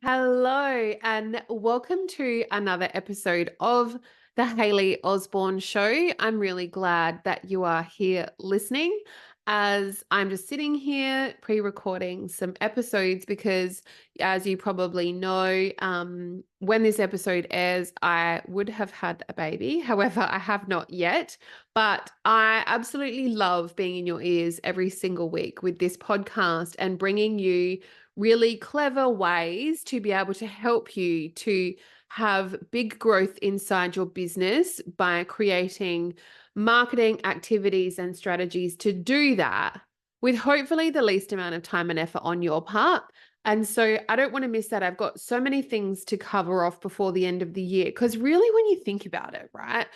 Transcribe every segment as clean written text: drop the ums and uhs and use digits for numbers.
Hello, and welcome to another episode of the Hayley Osborne Show. I'm really glad that you are here listening as I'm just sitting here pre recording some episodes because, as you probably know, when this episode airs, I would have had a baby. However, I have not yet, but I absolutely love being in your ears every single week with this podcast and bringing you really clever ways to be able to help you to have big growth inside your business by creating marketing activities and strategies to do that with hopefully the least amount of time and effort on your part. And so I don't want to miss that. I've got so many things to cover off before the end of the year because really, when you think about it, right?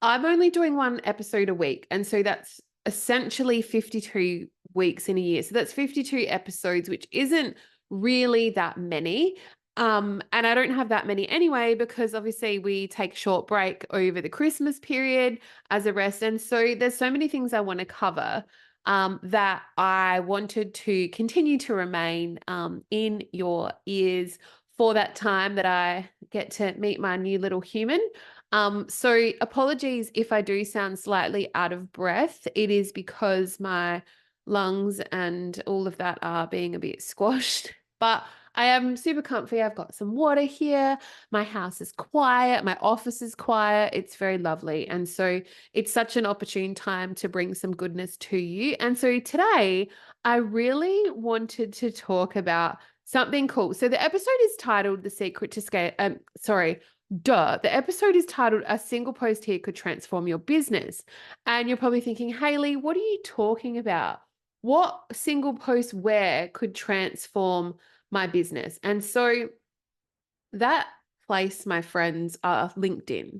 I'm only doing one episode a week. And so that's essentially 52 weeks in a year. So that's 52 episodes, which isn't really that many. And I don't have that many anyway, because obviously we take a short break over the Christmas period as a rest. And so there's so many things I want to cover that I wanted to continue to remain in your ears for that time that I get to meet my new little human. So apologies if I do sound slightly out of breath. It is because my lungs and all of that are being a bit squashed. But I am super comfy. I've got some water here. My house is quiet. My office is quiet. It's very lovely. And so it's such an opportune time to bring some goodness to you. And so today I really wanted to talk about something cool. So the episode is titled The Secret to Scale. The episode is titled A Single Post Here Could Transform Your Business. And you're probably thinking, Hayley, what are you talking about? What single post where could transform my business? And so that place, my friends, are LinkedIn.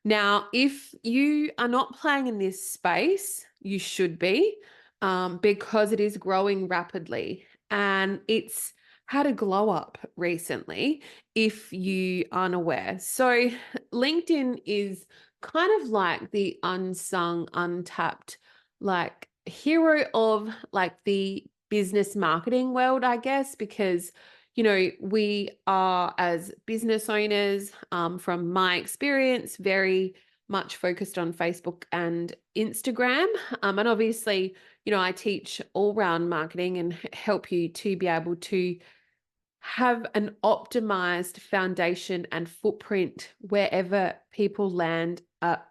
Now, if you are not playing in this space, you should be, because it is growing rapidly and it's had a glow up recently, if you aren't aware. So, LinkedIn is kind of like the unsung, untapped, like hero of like the business marketing world, I guess, because we are as business owners, from my experience, very much focused on Facebook and Instagram. And obviously, I teach all round marketing and help you to be able to have an optimized foundation and footprint wherever people land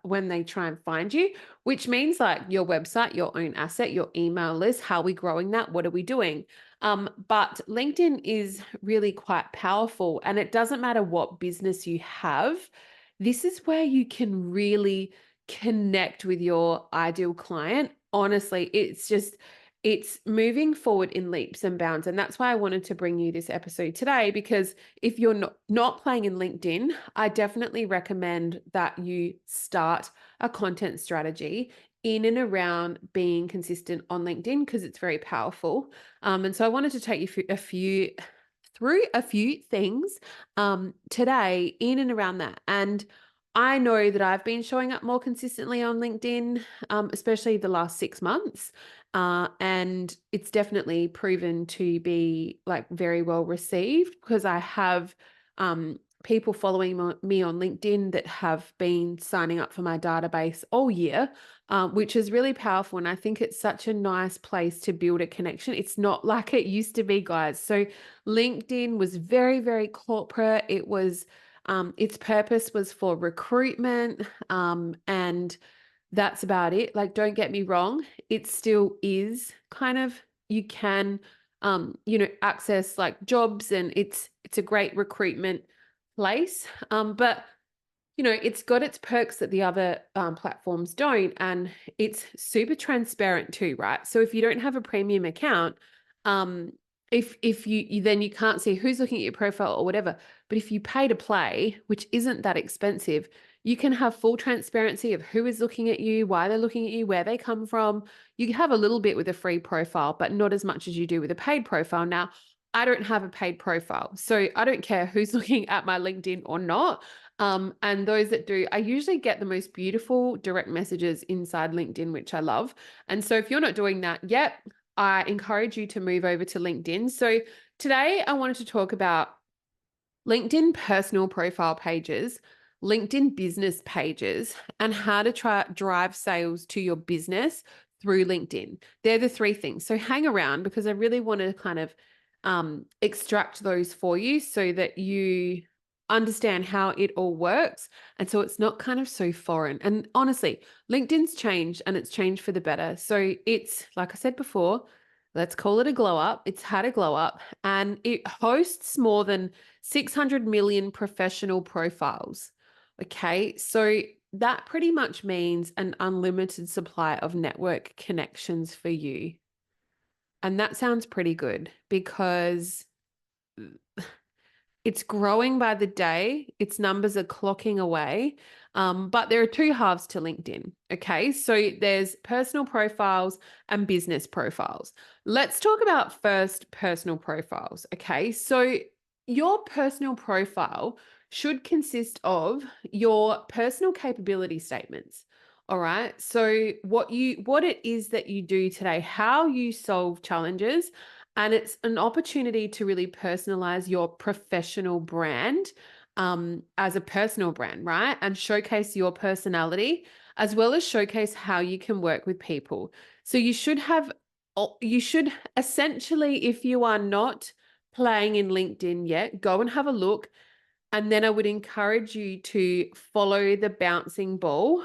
when they try and find you, which means like your website, your own asset, your email list. How are we growing that? What are we doing? But LinkedIn is really quite powerful, and it doesn't matter what business you have. This is where you can really connect with your ideal client. Honestly, it's moving forward in leaps and bounds. And that's why I wanted to bring you this episode today, because if you're not playing in LinkedIn, I definitely recommend that you start a content strategy in and around being consistent on LinkedIn, because it's very powerful. And so I wanted to take you through a few things today in and around that. And I know that I've been showing up more consistently on LinkedIn, especially the last 6 months. And it's definitely proven to be like very well received, because I have people following me on LinkedIn that have been signing up for my database all year, which is really powerful. And I think it's such a nice place to build a connection. It's not like it used to be, guys. So LinkedIn was very, very corporate. It was its purpose was for recruitment, and that's about it. Like, don't get me wrong, it still is kind of, you can access like jobs, and it's a great recruitment place. But it's got its perks that the other platforms don't, and it's super transparent too, right? So if you don't have a premium account, um, if you then you can't see who's looking at your profile or whatever. But if you pay to play, which isn't that expensive, you can have full transparency of who is looking at you, why they're looking at you, where they come from. You have a little bit with a free profile, but not as much as you do with a paid profile. Now, I don't have a paid profile, so I don't care who's looking at my LinkedIn or not. And those that do, I usually get the most beautiful direct messages inside LinkedIn, which I love. And so if you're not doing that yet, I encourage you to move over to LinkedIn. So today I wanted to talk about LinkedIn personal profile pages, LinkedIn business pages, and how to drive sales to your business through LinkedIn. They're the three things. So hang around because I really want to kind of extract those for you so that you understand how it all works. And so it's not kind of so foreign. And honestly, LinkedIn's changed and it's changed for the better. So it's, like I said before, let's call it a glow up. It's had a glow up and it hosts more than 600 million professional profiles. Okay. So that pretty much means an unlimited supply of network connections for you. And that sounds pretty good because it's growing by the day. Its numbers are clocking away. But there are two halves to LinkedIn. Okay. So there's personal profiles and business profiles. Let's talk about first personal profiles. Okay. So your personal profile should consist of your personal capability statements. All right. So what it is that you do today, how you solve challenges, and it's an opportunity to really personalize your professional brand as a personal brand, right? And showcase your personality as well as showcase how you can work with people. So you should essentially, if you are not playing in LinkedIn yet, go and have a look. And then I would encourage you to follow the bouncing ball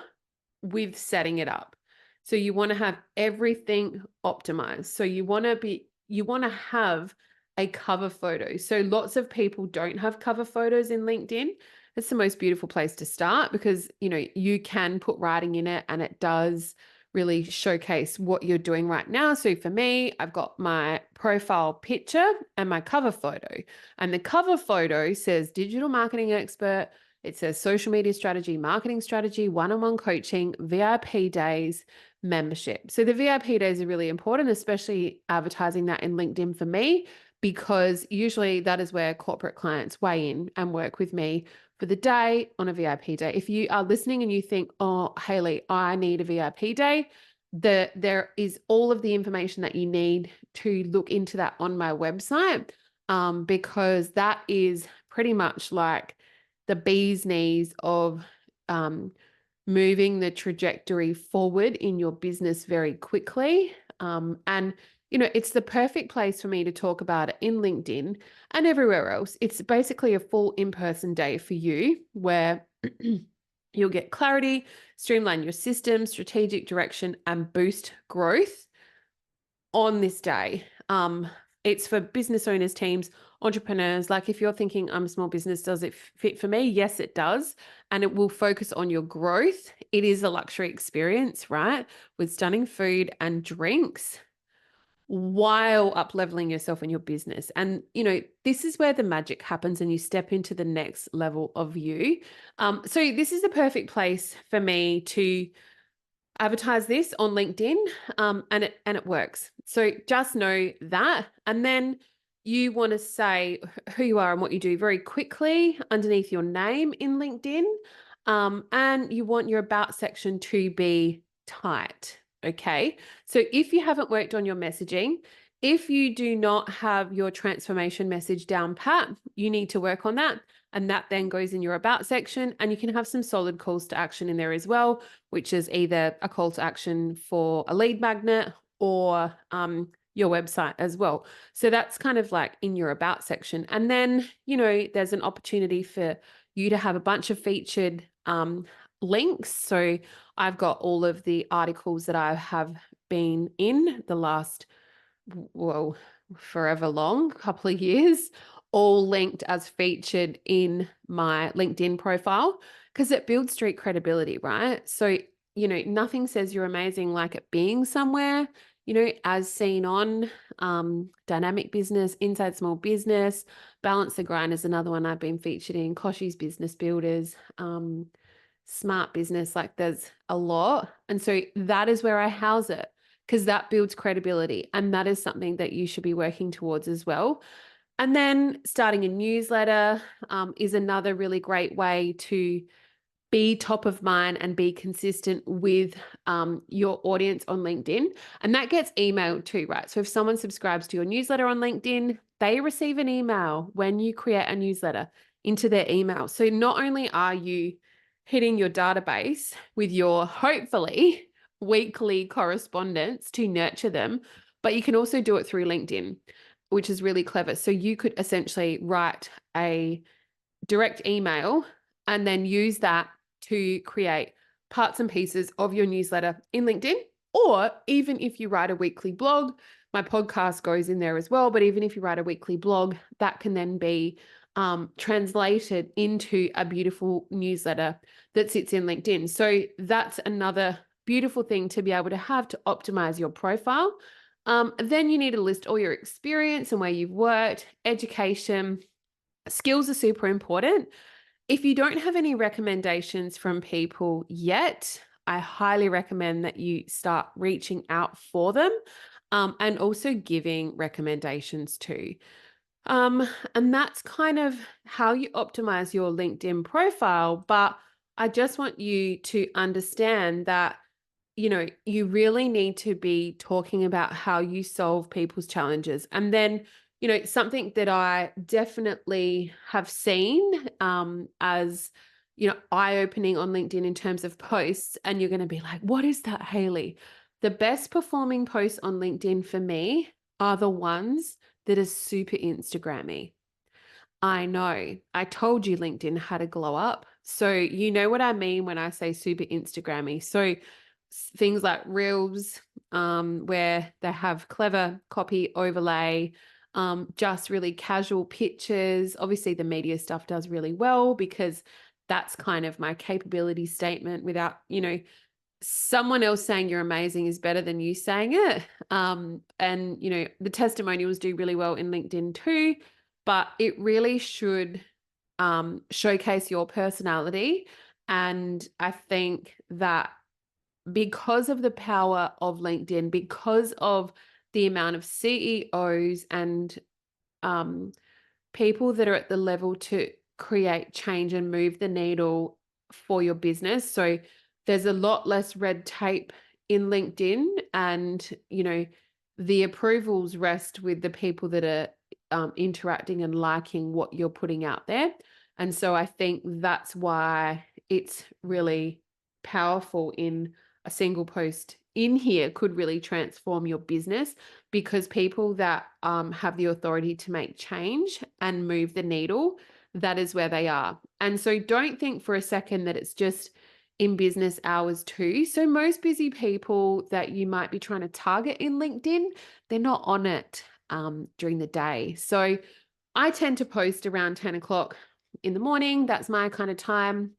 with setting it up. So you want to have everything optimized. So you want to have a cover photo. So lots of people don't have cover photos in LinkedIn. It's the most beautiful place to start because, you can put writing in it and it does really showcase what you're doing right now. So for me, I've got my profile picture and my cover photo. And the cover photo says digital marketing expert. It says social media strategy, marketing strategy, one-on-one coaching, VIP days, membership. So the VIP days are really important, especially advertising that in LinkedIn for me, because usually that is where corporate clients weigh in and work with me for the day on a VIP day. If you are listening and you think, oh, Hayley, I need a VIP day, there is all of the information that you need to look into that on my website, because that is pretty much like the bee's knees of moving the trajectory forward in your business very quickly. And it's the perfect place for me to talk about it in LinkedIn and everywhere else. It's basically a full in-person day for you where you'll get clarity, streamline your system, strategic direction, and boost growth on this day. It's for business owners, teams, entrepreneurs. Like if you're thinking I'm a small business, does it fit for me? Yes, it does. And it will focus on your growth. It is a luxury experience, right? With stunning food and drinks while up-leveling yourself and your business. And, this is where the magic happens and you step into the next level of you. So this is the perfect place for me to advertise this on LinkedIn, and it works. So just know that. And then you want to say who you are and what you do very quickly underneath your name in LinkedIn. And you want your about section to be tight. Okay. So if you haven't worked on your messaging, if you do not have your transformation message down pat, you need to work on that. And that then goes in your about section, and you can have some solid calls to action in there as well, which is either a call to action for a lead magnet or your website as well. So that's kind of like in your about section. And then, there's an opportunity for you to have a bunch of featured links. So I've got all of the articles that I have been in the last, forever long, couple of years, all linked as featured in my LinkedIn profile because it builds street credibility, right? So, nothing says you're amazing like it being somewhere, as seen on Dynamic Business, Inside Small Business, Balance the Grind is another one I've been featured in, Koshi's Business Builders, Smart Business, like there's a lot. And so that is where I house it because that builds credibility. And that is something that you should be working towards as well. And then starting a newsletter is another really great way to be top of mind and be consistent with your audience on LinkedIn. And that gets emailed too, right? So if someone subscribes to your newsletter on LinkedIn, they receive an email when you create a newsletter. into their email. So not only are you hitting your database with your hopefully weekly correspondence to nurture them, but you can also do it through LinkedIn, which is really clever. So you could essentially write a direct email and then use that to create parts and pieces of your newsletter in LinkedIn. Or even if you write a weekly blog, my podcast goes in there as well. But even if you write a weekly blog, that can then be translated into a beautiful newsletter that sits in LinkedIn. So that's another beautiful thing to be able to have to optimize your profile. Then you need to list all your experience and where you've worked, education. Skills are super important. If you don't have any recommendations from people yet, I highly recommend that you start reaching out for them, and also giving recommendations too. And that's kind of how you optimize your LinkedIn profile. But I just want you to understand that, you really need to be talking about how you solve people's challenges. And then, something that I definitely have seen as, eye-opening on LinkedIn in terms of posts, and you're going to be like, what is that, Hayley? The best performing posts on LinkedIn for me are the ones that are super Instagrammy. I know. I told you LinkedIn had a glow up. So you know what I mean when I say super Instagrammy. So things like Reels, where they have clever copy overlay, just really casual pictures. Obviously, the media stuff does really well because that's kind of my capability statement without, someone else saying you're amazing is better than you saying it. And, the testimonials do really well in LinkedIn too, but it really should showcase your personality. And I think that because of the power of LinkedIn, because of the amount of CEOs and people that are at the level to create change and move the needle for your business. So there's a lot less red tape in LinkedIn, and, the approvals rest with the people that are interacting and liking what you're putting out there. And so I think that's why it's really powerful in a single post in here could really transform your business, because people that have the authority to make change and move the needle, that is where they are. And so don't think for a second that it's just in business hours too. So most busy people that you might be trying to target in LinkedIn, they're not on it during the day. So I tend to post around 10 o'clock in the morning. That's my kind of time.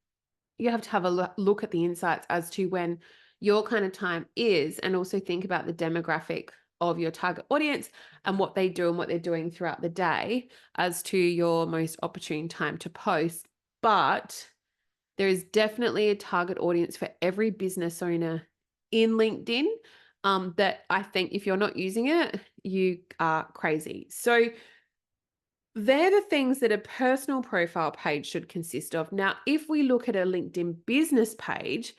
You have to have a look at the insights as to when your kind of time is, and also think about the demographic of your target audience and what they do and what they're doing throughout the day as to your most opportune time to post. But there is definitely a target audience for every business owner in LinkedIn, that I think if you're not using it, you are crazy. So they're the things that a personal profile page should consist of. Now, if we look at a LinkedIn business page,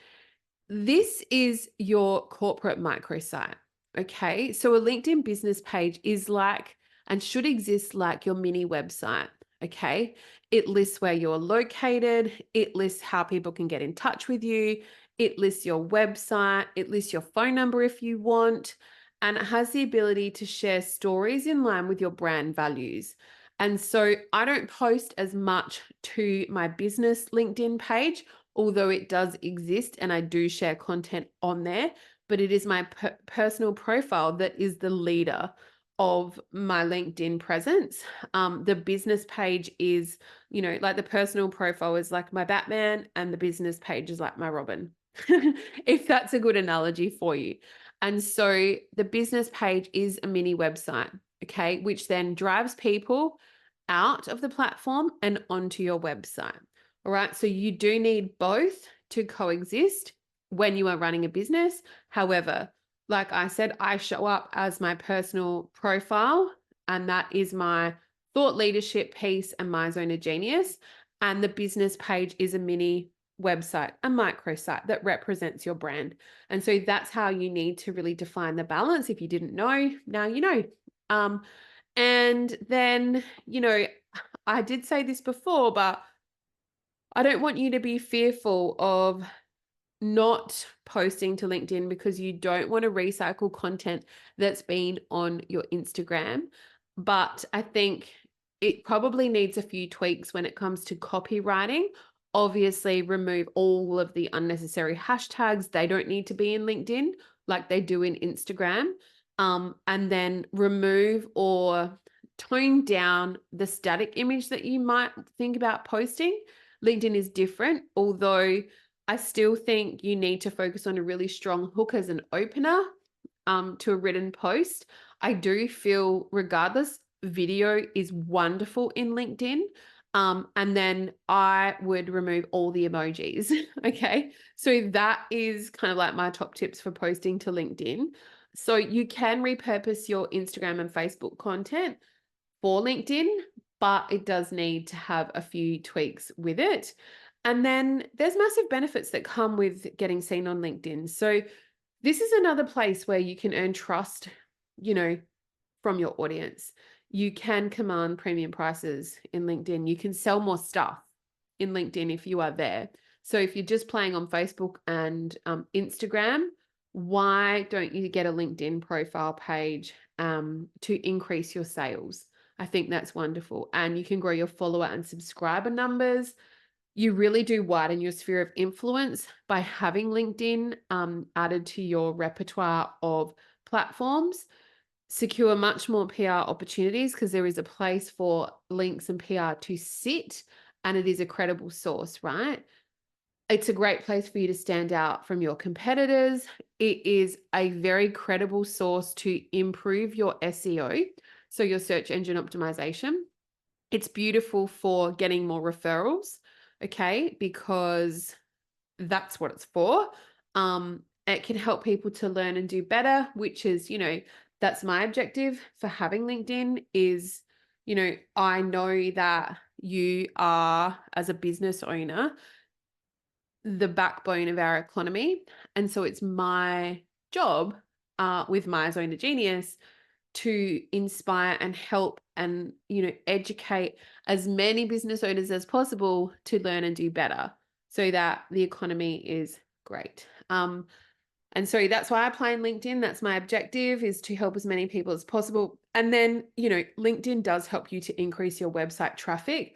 this is your corporate microsite. Okay. So a LinkedIn business page is like, and should exist like, your mini website. Okay. It lists where you're located. It lists how people can get in touch with you. It lists your website. It lists your phone number if you want. And it has the ability to share stories in line with your brand values. And so I don't post as much to my business LinkedIn page, although it does exist and I do share content on there, but it is my personal profile that is the leader of my LinkedIn presence. The business page is, like the personal profile is like my Batman and the business page is like my Robin, if that's a good analogy for you. And so the business page is a mini website, okay, which then drives people out of the platform and onto your website. All right. So you do need both to coexist when you are running a business. However, like I said, I show up as my personal profile, and that is my thought leadership piece and my zone of genius. And the business page is a mini website, a microsite that represents your brand. And so that's how you need to really define the balance. If you didn't know, now you know. And then, I did say this before, but I don't want you to be fearful of not posting to LinkedIn because you don't want to recycle content that's been on your Instagram. But I think it probably needs a few tweaks when it comes to copywriting. Obviously, remove all of the unnecessary hashtags. They don't need to be in LinkedIn like they do in Instagram. And then remove or tone down the static image that you might think about posting. LinkedIn is different, although I still think you need to focus on a really strong hook as an opener to a written post. I do feel, regardless, video is wonderful in LinkedIn. And then I would remove all the emojis. Okay. So that is kind of like my top tips for posting to LinkedIn. So you can repurpose your Instagram and Facebook content for LinkedIn, but it does need to have a few tweaks with it. And then there's massive benefits that come with getting seen on LinkedIn. So this is another place where you can earn trust, from your audience. You can command premium prices in LinkedIn. You can sell more stuff in LinkedIn if you are there. So if you're just playing on Facebook and Instagram, why don't you get a LinkedIn profile page to increase your sales? I think that's wonderful. And you can grow your follower and subscriber numbers. You really do widen your sphere of influence by having LinkedIn added to your repertoire of platforms. Secure much more PR opportunities because there is a place for links and PR to sit, and it is a credible source, right? It's a great place for you to stand out from your competitors. It is a very credible source to improve your SEO, so your search engine optimization. It's beautiful for getting more referrals, okay, because that's what it's for. It can help people to learn and do better, which is, that's my objective for having LinkedIn is, I know that you are, as a business owner, the backbone of our economy. And so it's my job with My Zone of Genius to inspire and help and, educate as many business owners as possible to learn and do better so that the economy is great. And so that's why I play in LinkedIn. That's my objective, is to help as many people as possible. And then, LinkedIn does help you to increase your website traffic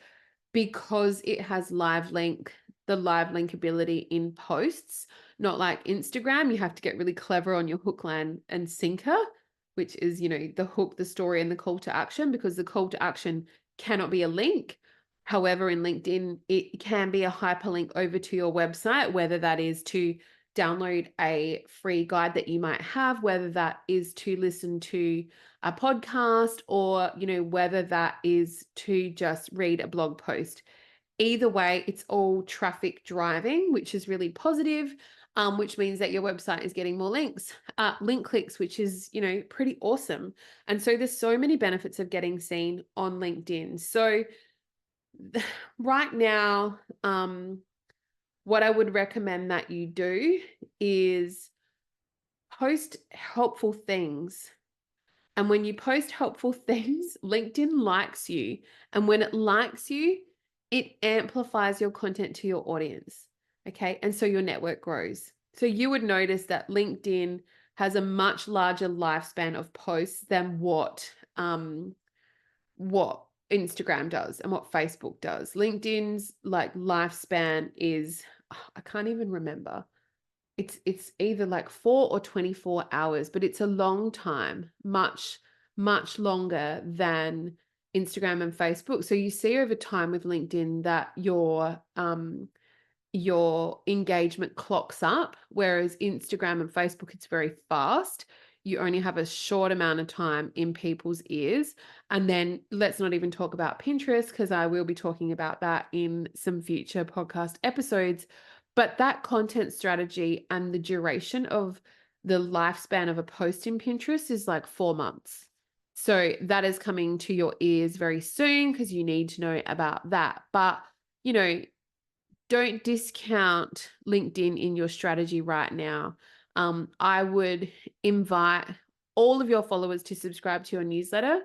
because it has the live link ability in posts, not like Instagram. You have to get really clever on your hook, line, and sinker, which is, the hook, the story, and the call to action, because the call to action cannot be a link. However, in LinkedIn, it can be a hyperlink over to your website, whether that is to download a free guide that you might have, whether that is to listen to a podcast, or, whether that is to just read a blog post. Either way, it's all traffic driving, which is really positive, which means that your website is getting more links, link clicks, which is, pretty awesome. And so there's so many benefits of getting seen on LinkedIn. So right now, what I would recommend that you do is post helpful things. And when you post helpful things, LinkedIn likes you. And when it likes you, it amplifies your content to your audience. Okay. And so your network grows. So you would notice that LinkedIn has a much larger lifespan of posts than what Instagram does and what Facebook does. LinkedIn's like lifespan is, I can't even remember. It's either like 4 or 24 hours, but it's a long time, much, much longer than Instagram and Facebook. So you see over time with LinkedIn that your engagement clocks up, whereas Instagram and Facebook, it's very fast. You only have a short amount of time in people's ears. And then let's not even talk about Pinterest, because I will be talking about that in some future podcast episodes. But that content strategy and the duration of the lifespan of a post in Pinterest is like 4 months. So that is coming to your ears very soon because you need to know about that. But, don't discount LinkedIn in your strategy right now. I would invite all of your followers to subscribe to your newsletter.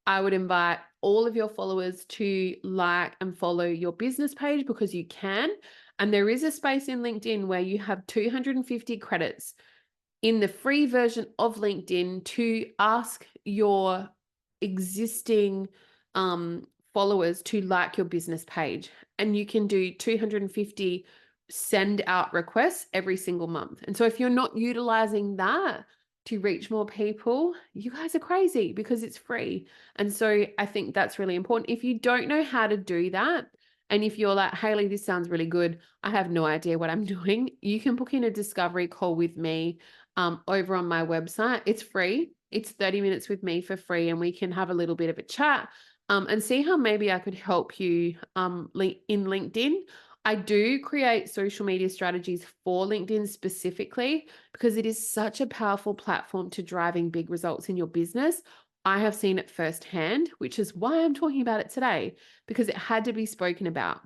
I would invite all of your followers to like and follow your business page because you can. And there is a space in LinkedIn where you have 250 credits in the free version of LinkedIn to ask your existing followers to like your business page. And you can do 250 send out requests every single month. And so if you're not utilizing that to reach more people, you guys are crazy because it's free. And so I think that's really important. If you don't know how to do that, and if you're like, Hayley, this sounds really good, I have no idea what I'm doing, you can book in a discovery call with me over on my website. It's free. It's 30 minutes with me for free, and we can have a little bit of a chat and see how maybe I could help you in LinkedIn. I do create social media strategies for LinkedIn specifically because it is such a powerful platform to driving big results in your business. I have seen it firsthand, which is why I'm talking about it today, because it had to be spoken about.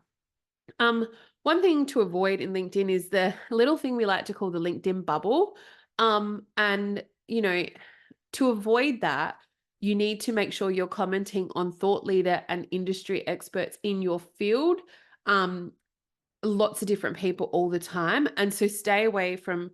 One thing to avoid in LinkedIn is the little thing we like to call the LinkedIn bubble. And, to avoid that, you need to make sure you're commenting on thought leader and industry experts in your field. Lots of different people all the time. And so stay away from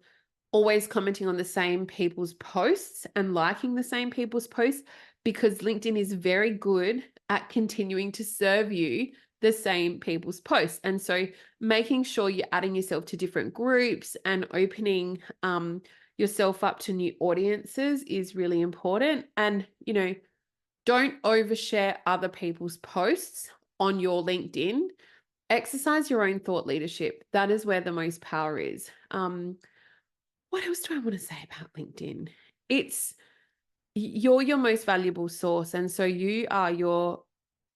always commenting on the same people's posts and liking the same people's posts, because LinkedIn is very good at continuing to serve you the same people's posts. And so making sure you're adding yourself to different groups and opening yourself up to new audiences is really important. And, don't overshare other people's posts on your LinkedIn. Exercise your own thought leadership. That is where the most power is. What else do I want to say about LinkedIn? You're your most valuable source. And so you are your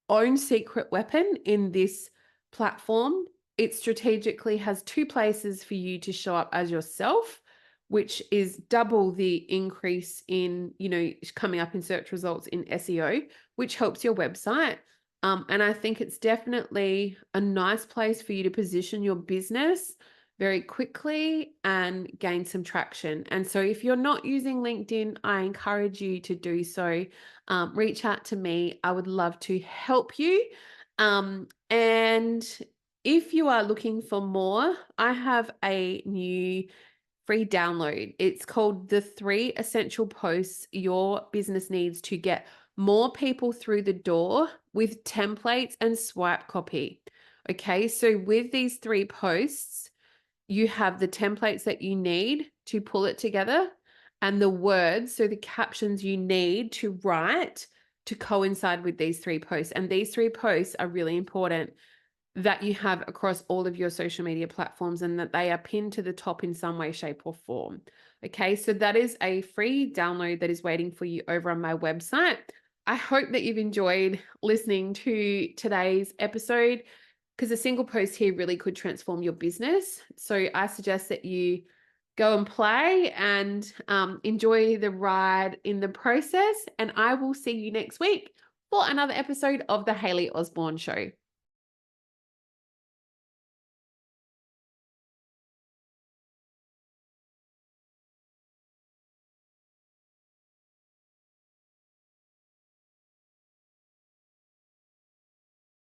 own secret weapon in this platform. It strategically has two places for you to show up as yourself, which is double the increase in, coming up in search results in SEO, which helps your website. And I think it's definitely a nice place for you to position your business very quickly and gain some traction. And so if you're not using LinkedIn, I encourage you to do so. Reach out to me. I would love to help you. And if you are looking for more, I have a new free download. It's called The 3 Essential Posts Your Business Needs to Get More People Through the Door with Templates and Swipe Copy. Okay, so with these 3 posts, you have the templates that you need to pull it together and the words, so the captions you need to write to coincide with these 3 posts. And these 3 posts are really important that you have across all of your social media platforms and that they are pinned to the top in some way, shape, or form. Okay, so that is a free download that is waiting for you over on my website. I hope that you've enjoyed listening to today's episode, because a single post here really could transform your business. So I suggest that you go and play and enjoy the ride in the process. And I will see you next week for another episode of the Hayley Osborne Show.